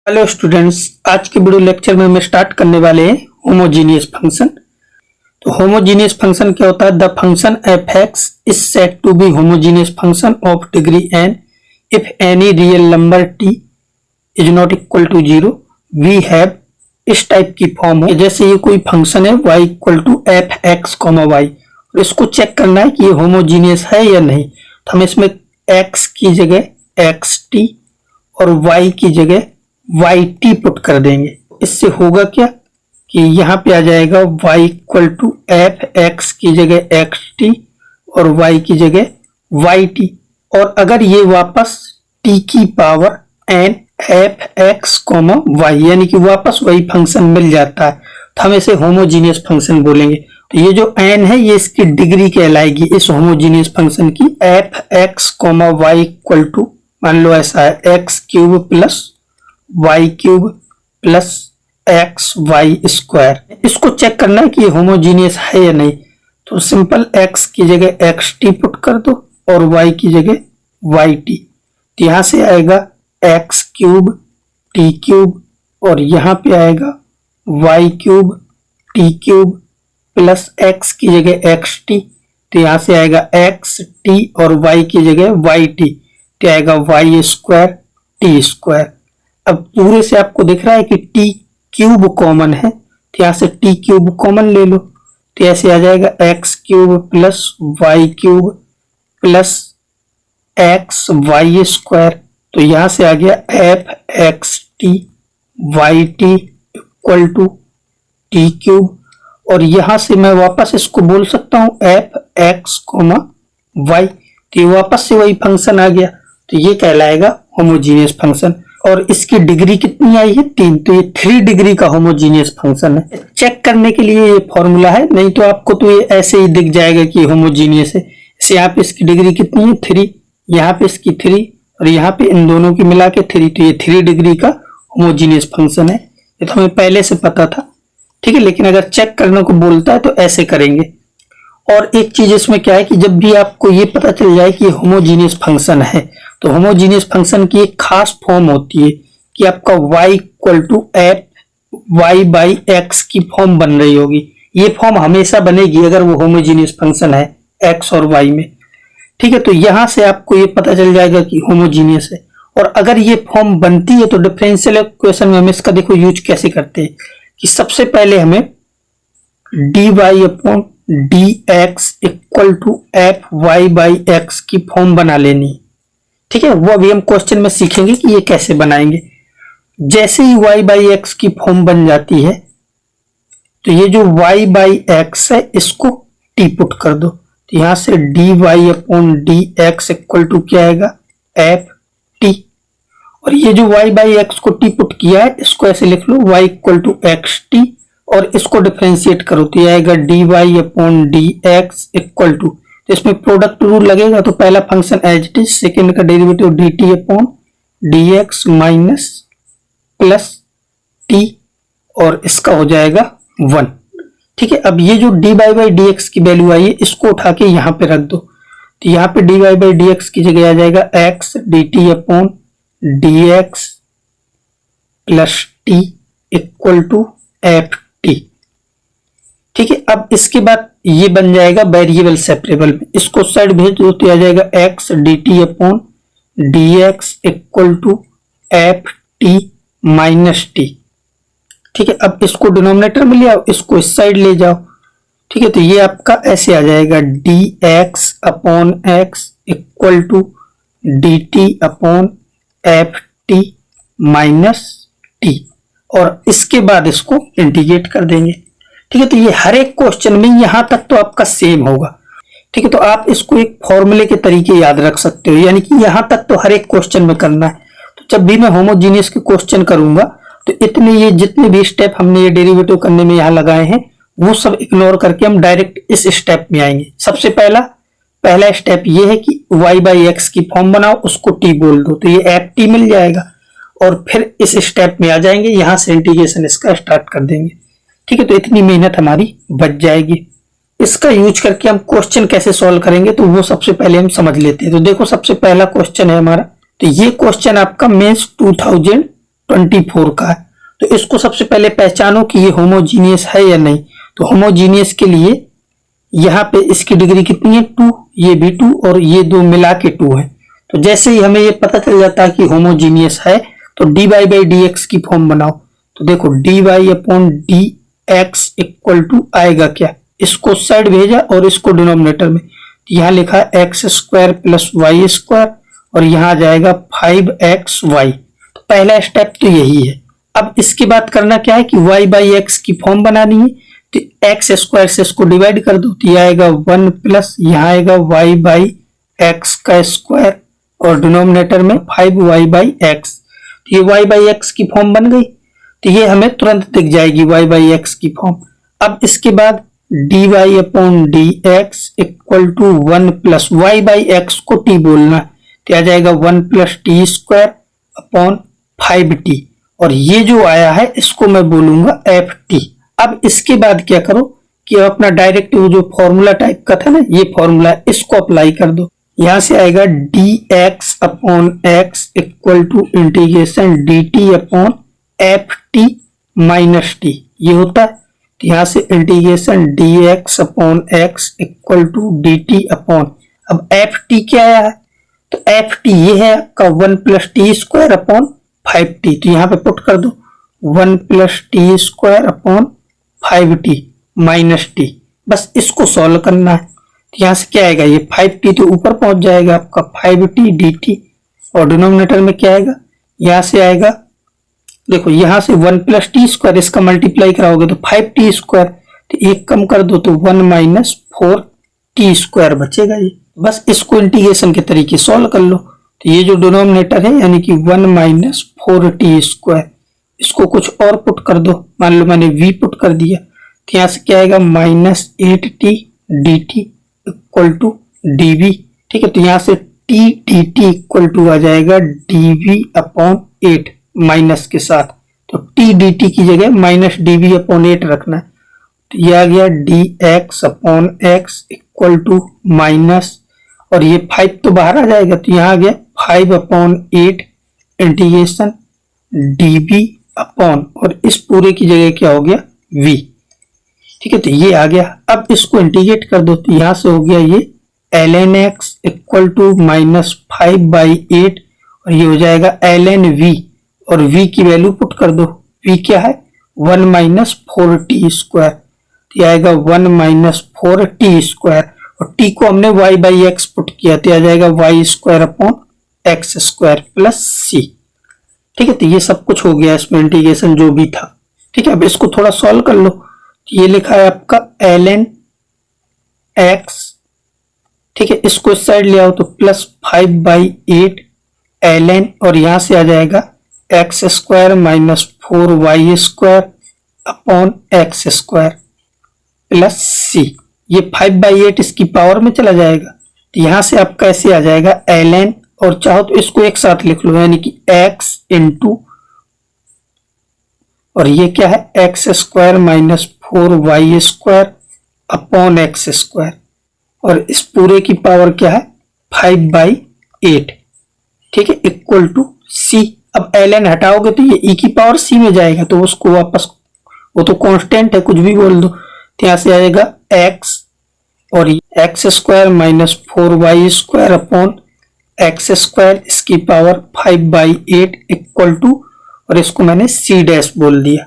Hello students, आज के video lecture में हम स्टार्ट करने वाले हैं होमोजीनियस फंक्शन। तो होमोजीनियस फंक्शन क्या होता है? The function f x is said to be homogeneous function of degree n if any real number t is not equal to 0 we have इस टाइप की फॉर्म है। जैसे ये कोई फंक्शन है y equal to f x comma y, इसको check करना है कि ये होमोजीनियस है या नहीं। तो हम इसमें x की जगह एक्स टी और y की जगह वाई टी पुट कर देंगे। इससे होगा क्या कि यहाँ पे आ जाएगा y equal to f x की जगह एक्स टी और y की जगह वाई टी। और अगर ये वापस t की power n f x comma y यानी कि वापस वही फंक्शन मिल जाता है तो हम इसे होमोजीनियस फंक्शन बोलेंगे। तो ये जो n है ये इसकी डिग्री कहलाएगी इस होमोजीनियस फंक्शन की। F x comma y equal to मान लो ऐसा है x cube plus y cube plus x y square. इसको चेक करना है कि ये होमोजीनियस है या नहीं। तो सिंपल x की जगह एक्स टी पुट कर दो और y की जगह वाई टी। तो यहां से आएगा एक्स क्यूब टी क्यूब और यहाँ पे आएगा y cube t cube plus x की जगह एक्स टी। तो यहां से आएगा एक्स टी और y की जगह वाई टी। तो आएगा वाई स्क्वायर टी स्क्वायर। अब पूरे से आपको दिख रहा है कि टी क्यूब कॉमन है तो यहां से टी क्यूब कॉमन ले लो। तो ऐसे आ जाएगा x cube plus y cube plus x y square. तो यहां से आ गया f x t y t equal to t cube. और यहां से मैं वापस इसको बोल सकता हूं एफ एक्स कॉमा वाई। तो ये वापस से वही फंक्शन आ गया। तो ये कहलाएगा होमोजीनियस फंक्शन। और इसकी डिग्री कितनी आई है? 3। तो ये 3 डिग्री का होमोजीनियस फंक्शन है। चेक करने के लिए ये फॉर्मूला है, नहीं तो आपको तो ये ऐसे ही दिख जाएगा कि होमोजीनियस है। इसे यहाँ पे इसकी डिग्री कितनी है? 3। यहाँ पे इसकी 3 और यहाँ पे इन दोनों की मिला के 3। तो ये 3 डिग्री का होमोजीनियस फंक्शन है। ये तो हमें पहले से पता था, ठीक है। लेकिन अगर चेक करने को बोलता है तो ऐसे करेंगे। और एक चीज इसमें क्या है कि जब भी आपको ये पता चल जाए कि होमोजीनियस फंक्शन है तो होमोजीनियस फंक्शन की एक खास फॉर्म होती है कि आपका y equal to f y by x की फॉर्म बन रही होगी। ये फॉर्म हमेशा बनेगी अगर वो होमोजीनियस फंक्शन है x और y में, ठीक है। तो यहां से आपको ये पता चल जाएगा कि होमोजीनियस है। और अगर ये फॉर्म बनती है तो डिफरेंशियल इक्वेशन में हम इसका देखो यूज कैसे करते हैं कि सबसे पहले हमें d Y upon D x equal to f y by x की फॉर्म बना लेनी, ठीक है। वो अभी हम क्वेश्चन में सीखेंगे कि ये कैसे बनाएंगे। जैसे ही y बाई एक्स की फॉर्म बन जाती है तो ये जो y बाई एक्स है इसको t पुट कर दो। तो यहां से D Y upon D x equal to क्या आएगा? F T. और ये जो y बाई एक्स को t पुट किया है इसको ऐसे लिख लो y equal to X T और इसको डिफरेंशिएट करो तो ये आएगा D Y upon D x equal to. तो इसमें प्रोडक्ट रूल लगेगा तो पहला function as it is, second का derivative D T upon D X minus plus T और इसका हो जाएगा 1, ठीक है। अब ये जो d y by d x की वैल्यू आई है इसको उठा के यहाँ पे रख दो। तो यहाँ पे d y by d x की जगह आ जाएगा x d T upon D x plus t equal to f t, ठीक है। अब इसके बाद ये बन जाएगा वेरिएबल सेपरेबल में, इसको साइड भेज दो तो आ जाएगा x d T upon D x equal to f t minus t, ठीक है। अब इसको डिनोमिनेटर में ले आओ, इसको इस साइड ले जाओ, ठीक है। तो ये आपका ऐसे आ जाएगा d x upon x equal to d T upon f t minus t और इसके बाद इसको इंटीग्रेट कर देंगे, ठीक है। तो ये हर एक क्वेश्चन में यहां तक तो आपका सेम होगा, ठीक है। तो आप इसको एक फॉर्मूले के तरीके याद रख सकते हो, यानी कि यहां तक तो हर एक क्वेश्चन में करना है। तो जब भी मैं होमोजीनियस के क्वेश्चन करूंगा तो इतने ये जितने भी स्टेप हमने ये डेरिवेटिव करने में यहाँ लगाए हैं वो सब इग्नोर करके हम डायरेक्ट इस स्टेप में आएंगे। सबसे पहला स्टेप ये है कि y बाई एक्स की फॉर्म बनाओ, उसको t बोल दो तो ये एफ टी मिल जाएगा। और फिर इस स्टेप में आ जाएंगे, यहां से इंटीग्रेशन इसका स्टार्ट कर देंगे, ठीक है। तो इतनी मेहनत हमारी बच जाएगी। इसका यूज करके हम क्वेश्चन कैसे सॉल्व करेंगे तो वो सबसे पहले हम समझ लेते हैं। तो देखो सबसे पहला क्वेश्चन है हमारा, तो ये क्वेश्चन आपका मेंस 24 का है। तो इसको सबसे पहले पहचानो कि ये होमोजीनियस है या नहीं। तो होमोजीनियस के लिए यहाँ पे इसकी डिग्री कितनी है 2, ये भी 2 और ये दो मिला के 2 है। तो जैसे ही हमें ये पता चल जाता है कि होमोजीनियस है तो dy बाई डी एक्स की फॉर्म बनाओ। तो देखो dy upon D x equal to आएगा क्या, इसको साइड भेजा और इसको डिनोमिनेटर में, तो यहाँ लिखा है x square plus y square और यहाँ आ जाएगा 5xy। तो पहला स्टेप तो यही है। अब इसके बाद करना क्या है कि y बाई एक्स की फॉर्म बनानी है। तो एक्स स्क्वायर से इसको डिवाइड कर दो, तो ये आएगा 1 प्लस यहाँ आएगा y बाई एक्स का स्क्वायर और डिनोमिनेटर में 5y बाई एक्स। तो ये y बाई एक्स की फॉर्म बन गई। तो ये हमें तुरंत दिख जाएगी y बाई एक्स की फॉर्म। अब इसके बाद dy upon D x equal to 1 plus y by x को t बोलना है, तो आ जाएगा 1 plus T square upon 5t और ये जो आया है इसको मैं बोलूंगा ft। अब इसके बाद क्या करो कि अपना डायरेक्ट वो जो फॉर्मूला टाइप का था ना, ये फॉर्मूला इसको अप्लाई कर दो। यहां से आएगा dx upon x equal to integration dt upon ft minus t, ये होता है। तो यहां से integration dx upon x equal to dt upon, अब ft क्या आया है, तो ft ये है आपका 1 plus T square upon 5t। तो यहाँ पे पुट कर दो 1 plus T square upon 5t minus T, बस इसको सॉल्व करना है। तो यहाँ से क्या आएगा, ये 5t तो ऊपर पहुंच जाएगा आपका 5t dt और डिनोमिनेटर में क्या आएगा, यहाँ से आएगा देखो यहाँ से 1 प्लस टी स्क्वायर, इसका मल्टीप्लाई कराओगे तो 5t स्क्वायर, तो एक कम कर दो तो 1 माइनस 4t स्क्वायर बचेगा। ये बस इसको इंटीग्रेशन के तरीके सॉल्व कर लो। तो ये जो डिनोमिनेटर है यानी कि 1 माइनस 4t स्क्वायर, इसको कुछ और पुट कर दो, मान लो मैंने v पुट कर दिया, तो यहाँ से क्या आएगा minus 8t dt equal to dv। ठीक है, तो यहाँ से t dt इक्वल टू आ जाएगा dv अपॉन 8 माइनस के साथ, तो t dt की जगह माइनस dv अपॉन 8 रखना है। तो ये आ गया dx upon x equal to minus, और ये 5 तो बाहर आ जाएगा, तो यहाँ आ गया 5 अपॉन 8 इंटीग्रेशन dv अपॉन, और इस पूरे की जगह क्या हो गया v। ठीक है, तो ये आ गया। अब इसको इंटीग्रेट कर दो, तो यहां से हो गया ये ln x equal to minus 5 by 8 और ये हो जाएगा ln v, और v की वैल्यू पुट कर दो, v क्या है 1 माइनस 4t स्क्वायर, तो आएगा 1 माइनस 4t स्क्वायर और t को हमने y बाई एक्स पुट किया, तो आ जाएगा y square upon x square plus c। ठीक है, तो ये सब कुछ हो गया इसमें इंटीग्रेशन जो भी था। ठीक है, अब इसको थोड़ा सॉल्व कर लो। ये लिखा है आपका ln x, ठीक है, इसको इस साइड ले आओ तो प्लस 5 बाई 8 ln, और यहां से आ जाएगा x square minus 4y square upon x square plus c। ये 5 बाई 8 इसकी पावर में चला जाएगा, तो यहां से आपका ऐसे आ जाएगा ln, और चाहो तो इसको एक साथ लिख लो यानी कि x इंटू, और ये क्या है x square minus 4y square upon x square, और इस पूरे की पावर क्या है 5 बाई 8। ठीक है, इक्वल टू c। अब ln हटाओगे तो ये e की पावर c में जाएगा, तो उसको वापस, वो तो कांस्टेंट है कुछ भी बोल दो, तो यहां से आएगा x और x square minus 4y square upon x square, इसकी पावर 5 बाई 8 इक्वल टू, और इसको मैंने c डैश बोल दिया।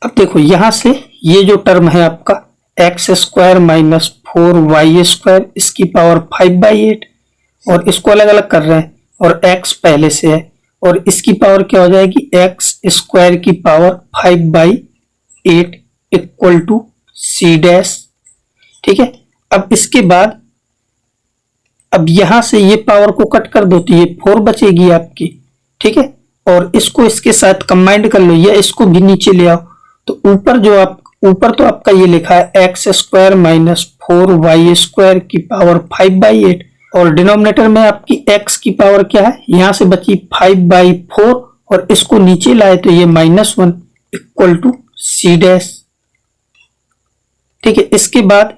अब देखो यहां से ये जो टर्म है आपका x square minus 4y square, इसकी पावर 5 बाई 8, और इसको अलग अलग कर रहे हैं और x पहले से है, और इसकी पावर क्या हो जाएगी एक्स स्क्वायर की power 5 by 8 equal to c dash. ठीक है, अब इसके बाद अब यहां से ये पावर को कट कर दो तो ये 4 बचेगी आपकी। ठीक है, और इसको इसके साथ कंबाइंड कर लो या इसको भी नीचे ले आओ, तो ऊपर तो आपका ये लिखा है x square minus 4y square की पावर 5 बाई 8, और डिनोमिनेटर में आपकी x की पावर क्या है, यहां से बची 5 बाई 4 और इसको नीचे लाए तो ये -1 इक्वल टू c डैश। ठीक है, इसके बाद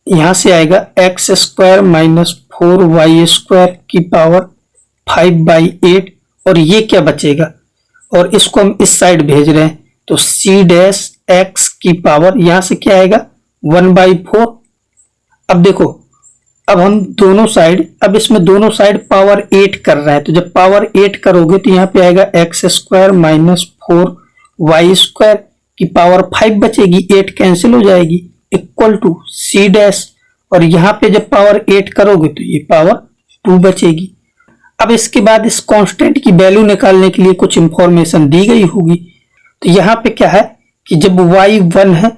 यहां से आएगा x square minus 4y square की पावर 5 बाई 8, और ये क्या बचेगा और इसको हम इस साइड भेज रहे हैं, तो सी डैश एक्स की पावर यहां से क्या आएगा 1/4। अब देखो, अब हम दोनों साइड, अब इसमें दोनों साइड पावर 8 कर रहा है, तो जब पावर 8 करोगे तो यहाँ पे आएगा x² माइनस 4y² की पावर 5 बचेगी, 8 कैंसिल हो जाएगी, इक्वल टू सी डैश, और यहाँ पे जब पावर 8 करोगे तो ये पावर 2 बचेगी। अब इसके बाद इस कांस्टेंट की वैल्यू निकालने के लिए कुछ इंफॉर्मेशन दी गई होगी। तो यहाँ पे क्या है कि जब y 1 है,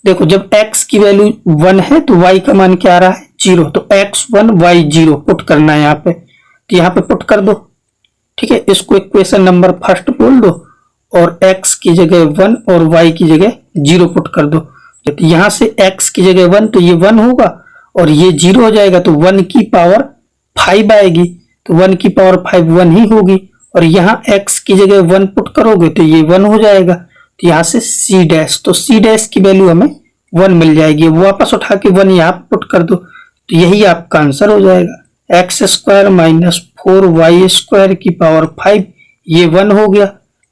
देखो जब x की वैल्यू 1 है तो y का मान क्या आ रहा है 0, तो x1 y0 पुट करना है यहाँ पे, तो यहाँ पे पुट कर दो। ठीक है, इसको इक्वेशन नंबर फर्स्ट बोल दो और x की जगह 1 और y की जगह 0 पुट कर दो। तो यहाँ से x की जगह 1 तो ये 1 होगा और ये 0 हो जाएगा, तो 1 की पावर 5 आएगी, तो 1 की पावर 5 1 ही होगी, और यहाँ x की जगह 1 पुट करोगे तो ये 1 हो जाएगा, तो यहाँ से c डैश, तो c डैश की वैल्यू हमें 1 मिल जाएगी। वापस उठा के 1 यहाँ पे पुट कर दो, तो यही आपका आंसर हो जाएगा x² माइनस 4y² की पावर 5, ये 1 हो गया,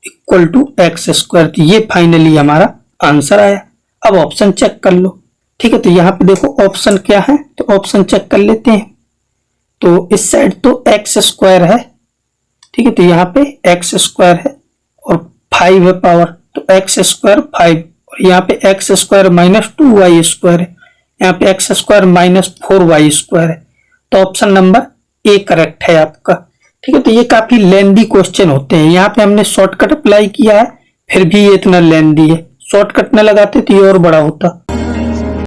इक्वल टू x²। तो ये फाइनली हमारा आंसर आया। अब ऑप्शन चेक कर लो। ठीक है, तो यहाँ पे देखो ऑप्शन क्या है, तो ऑप्शन चेक कर लेते हैं। तो इस साइड तो x² है, ठीक है, तो यहाँ पे x² है और 5 है पावर, तो x² 5, और यहाँ पे x² माइनस 2y² है, यहाँ पे x² माइनस 4y² है, तो ऑप्शन नंबर ए करेक्ट है आपका। ठीक है, तो ये काफी लेंदी क्वेश्चन होते हैं, यहाँ पे हमने शॉर्टकट अप्लाई किया है, फिर भी ये इतना लेंदी है, शॉर्टकट न लगाते तो ये और बड़ा होता।